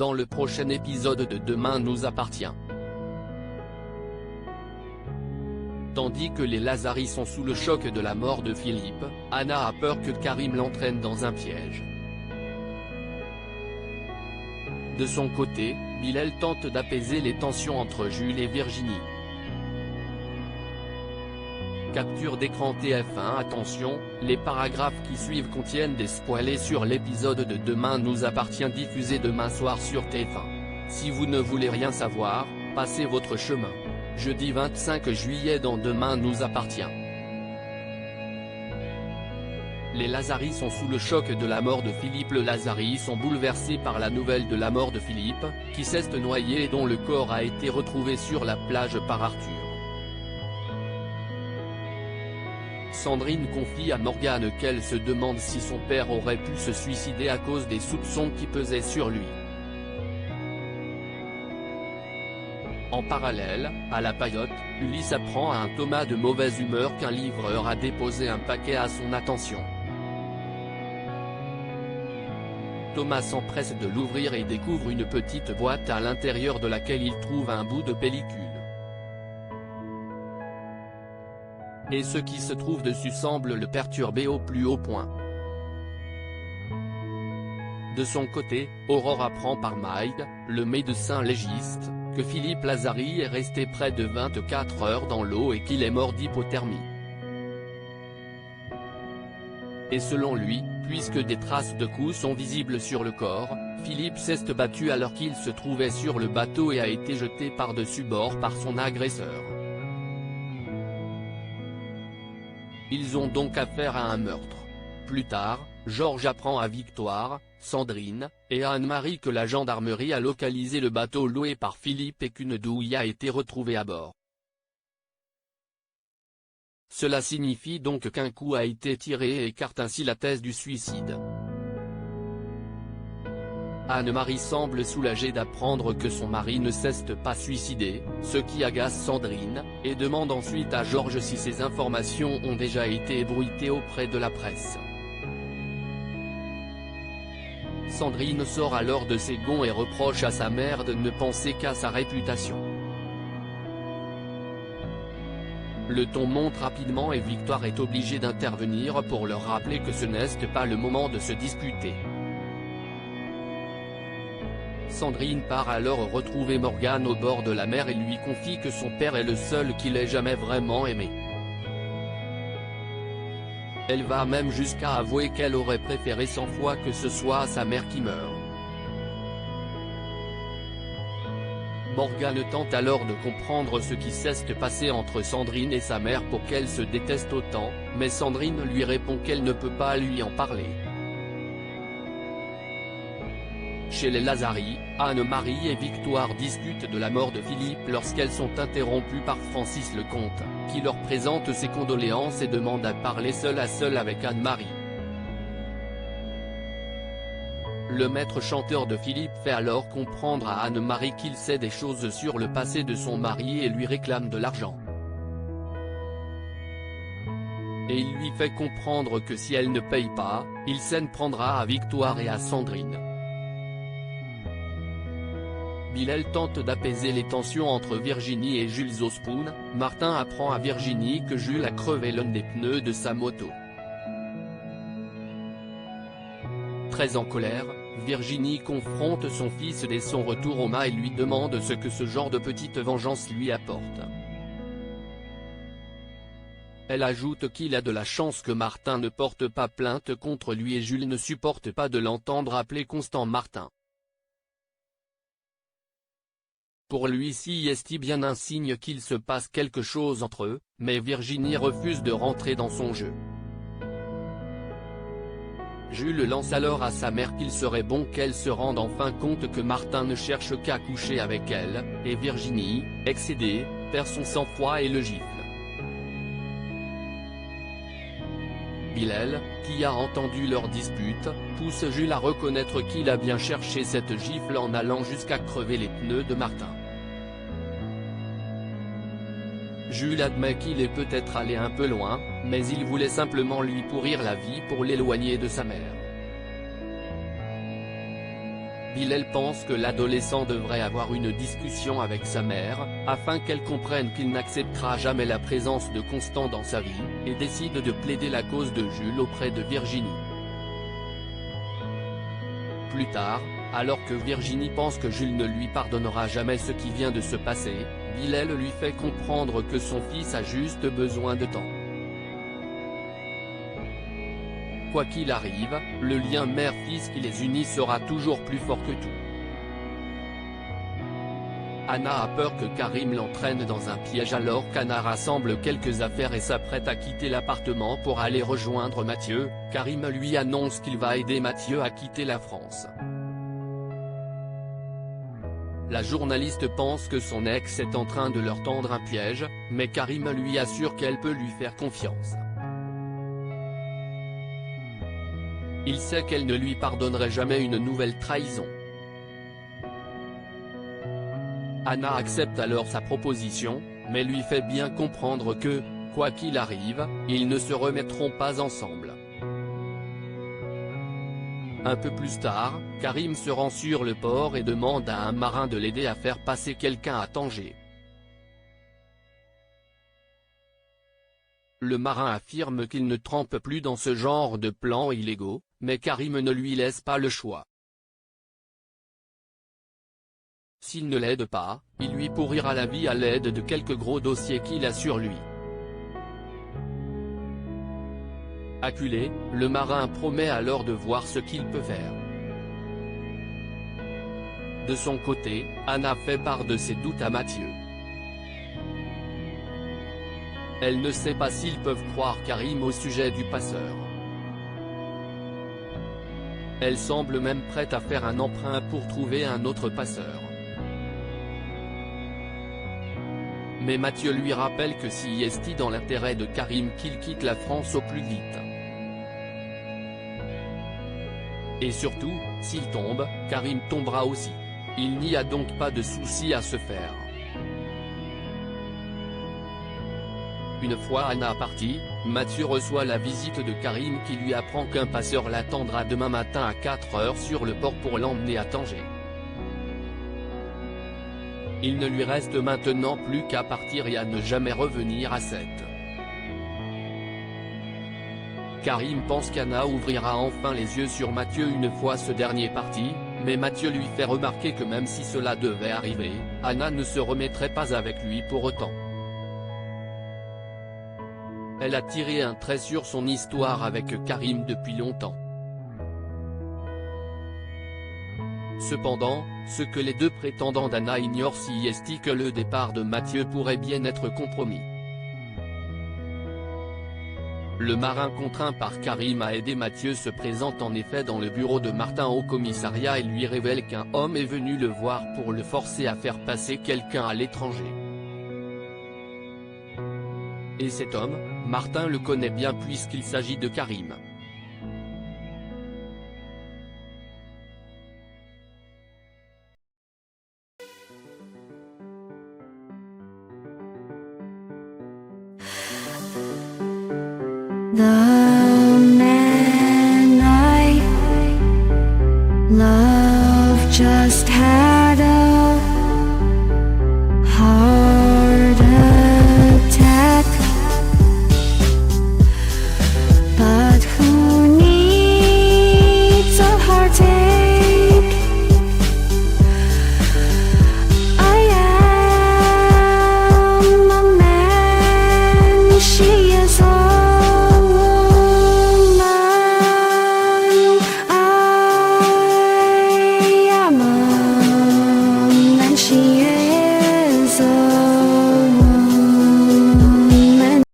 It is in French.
dans le prochain épisode de Demain nous appartient. Tandis que les Lazaris sont sous le choc de la mort de Philippe, Anna a peur que Karim l'entraîne dans un piège. De son côté, Bilal tente d'apaiser les tensions entre Jules et Virginie. Capture d'écran TF1. Attention, les paragraphes qui suivent contiennent des spoilers sur l'épisode de Demain nous appartient diffusé demain soir sur TF1. Si vous ne voulez rien savoir, passez votre chemin. Jeudi 25 juillet dans Demain nous appartient. Les Lazaris sont sous le choc de la mort de Philippe. Les Lazaris sont bouleversés par la nouvelle de la mort de Philippe, qui s'est noyé et dont le corps a été retrouvé sur la plage par Arthur. Sandrine confie à Morgane qu'elle se demande si son père aurait pu se suicider à cause des soupçons qui pesaient sur lui. En parallèle, à la Paillote, Ulysse apprend à un Thomas de mauvaise humeur qu'un livreur a déposé un paquet à son attention. Thomas s'empresse de l'ouvrir et découvre une petite boîte à l'intérieur de laquelle il trouve un bout de pellicule. Et ce qui se trouve dessus semble le perturber au plus haut point. De son côté, Aurore apprend par Mike, le médecin légiste, que Philippe Lazari est resté près de 24 heures dans l'eau et qu'il est mort d'hypothermie. Et selon lui, puisque des traces de coups sont visibles sur le corps, Philippe s'est battu alors qu'il se trouvait sur le bateau et a été jeté par-dessus bord par son agresseur. Ils ont donc affaire à un meurtre. Plus tard, Georges apprend à Victoire, Sandrine, et à Anne-Marie que la gendarmerie a localisé le bateau loué par Philippe et qu'une douille a été retrouvée à bord. Cela signifie donc qu'un coup a été tiré et écarte ainsi la thèse du suicide. Anne-Marie semble soulagée d'apprendre que son mari ne s'est pas suicidé, ce qui agace Sandrine, et demande ensuite à Georges si ces informations ont déjà été ébruitées auprès de la presse. Sandrine sort alors de ses gonds et reproche à sa mère de ne penser qu'à sa réputation. Le ton monte rapidement et Victoire est obligée d'intervenir pour leur rappeler que ce n'est pas le moment de se disputer. Sandrine part alors retrouver Morgane au bord de la mer et lui confie que son père est le seul qu'il ait jamais vraiment aimé. Elle va même jusqu'à avouer qu'elle aurait préféré 100 fois que ce soit sa mère qui meure. Morgane tente alors de comprendre ce qui s'est passé entre Sandrine et sa mère pour qu'elle se déteste autant, mais Sandrine lui répond qu'elle ne peut pas lui en parler. Chez les Lazari, Anne-Marie et Victoire discutent de la mort de Philippe lorsqu'elles sont interrompues par Francis Lecomte, qui leur présente ses condoléances et demande à parler seul à seul avec Anne-Marie. Le maître chanteur de Philippe fait alors comprendre à Anne-Marie qu'il sait des choses sur le passé de son mari et lui réclame de l'argent. Et il lui fait comprendre que si elle ne paye pas, il s'en prendra à Victoire et à Sandrine. Bilal tente d'apaiser les tensions entre Virginie et Jules Ospoon. Martin apprend à Virginie que Jules a crevé l'un des pneus de sa moto. Très en colère, Virginie confronte son fils dès son retour au mât et lui demande ce que ce genre de petite vengeance lui apporte. Elle ajoute qu'il a de la chance que Martin ne porte pas plainte contre lui et Jules ne supporte pas de l'entendre appeler Constant Martin. Pour lui si est bien un signe qu'il se passe quelque chose entre eux, mais Virginie refuse de rentrer dans son jeu. Jules lance alors à sa mère qu'il serait bon qu'elle se rende enfin compte que Martin ne cherche qu'à coucher avec elle, et Virginie, excédée, perd son sang-froid et le gifle. Bilal, qui a entendu leur dispute, pousse Jules à reconnaître qu'il a bien cherché cette gifle en allant jusqu'à crever les pneus de Martin. Jules admet qu'il est peut-être allé un peu loin, mais il voulait simplement lui pourrir la vie pour l'éloigner de sa mère. Bilal pense que l'adolescent devrait avoir une discussion avec sa mère, afin qu'elle comprenne qu'il n'acceptera jamais la présence de Constant dans sa vie, et décide de plaider la cause de Jules auprès de Virginie. Plus tard, alors que Virginie pense que Jules ne lui pardonnera jamais ce qui vient de se passer, Bilal lui fait comprendre que son fils a juste besoin de temps. Quoi qu'il arrive, le lien mère-fils qui les unit sera toujours plus fort que tout. Anna a peur que Karim l'entraîne dans un piège alors qu'Anna rassemble quelques affaires et s'apprête à quitter l'appartement pour aller rejoindre Mathieu. Karim lui annonce qu'il va aider Mathieu à quitter la France. La journaliste pense que son ex est en train de leur tendre un piège, mais Karim lui assure qu'elle peut lui faire confiance. Il sait qu'elle ne lui pardonnerait jamais une nouvelle trahison. Anna accepte alors sa proposition, mais lui fait bien comprendre que, quoi qu'il arrive, ils ne se remettront pas ensemble. Un peu plus tard, Karim se rend sur le port et demande à un marin de l'aider à faire passer quelqu'un à Tanger. Le marin affirme qu'il ne trempe plus dans ce genre de plans illégaux, mais Karim ne lui laisse pas le choix. S'il ne l'aide pas, il lui pourrira la vie à l'aide de quelques gros dossiers qu'il a sur lui. Acculé, le marin promet alors de voir ce qu'il peut faire. De son côté, Anna fait part de ses doutes à Mathieu. Elle ne sait pas s'ils peuvent croire Karim au sujet du passeur. Elle semble même prête à faire un emprunt pour trouver un autre passeur. Mais Mathieu lui rappelle que si est dans l'intérêt de Karim qu'il quitte la France au plus vite. Et surtout, s'il tombe, Karim tombera aussi. Il n'y a donc pas de souci à se faire. Une fois Anna partie, Mathieu reçoit la visite de Karim qui lui apprend qu'un passeur l'attendra demain matin à 4 h sur le port pour l'emmener à Tanger. Il ne lui reste maintenant plus qu'à partir et à ne jamais revenir à Sète. Karim pense qu'Anna ouvrira enfin les yeux sur Mathieu une fois ce dernier parti, mais Mathieu lui fait remarquer que même si cela devait arriver, Anna ne se remettrait pas avec lui pour autant. Elle a tiré un trait sur son histoire avec Karim depuis longtemps. Cependant, ce que les deux prétendants d'Anna ignorent si est que le départ de Mathieu pourrait bien être compromis. Le marin contraint par Karim à aider Mathieu se présente en effet dans le bureau de Martin au commissariat et lui révèle qu'un homme est venu le voir pour le forcer à faire passer quelqu'un à l'étranger. Et cet homme, Martin le connaît bien puisqu'il s'agit de Karim. 나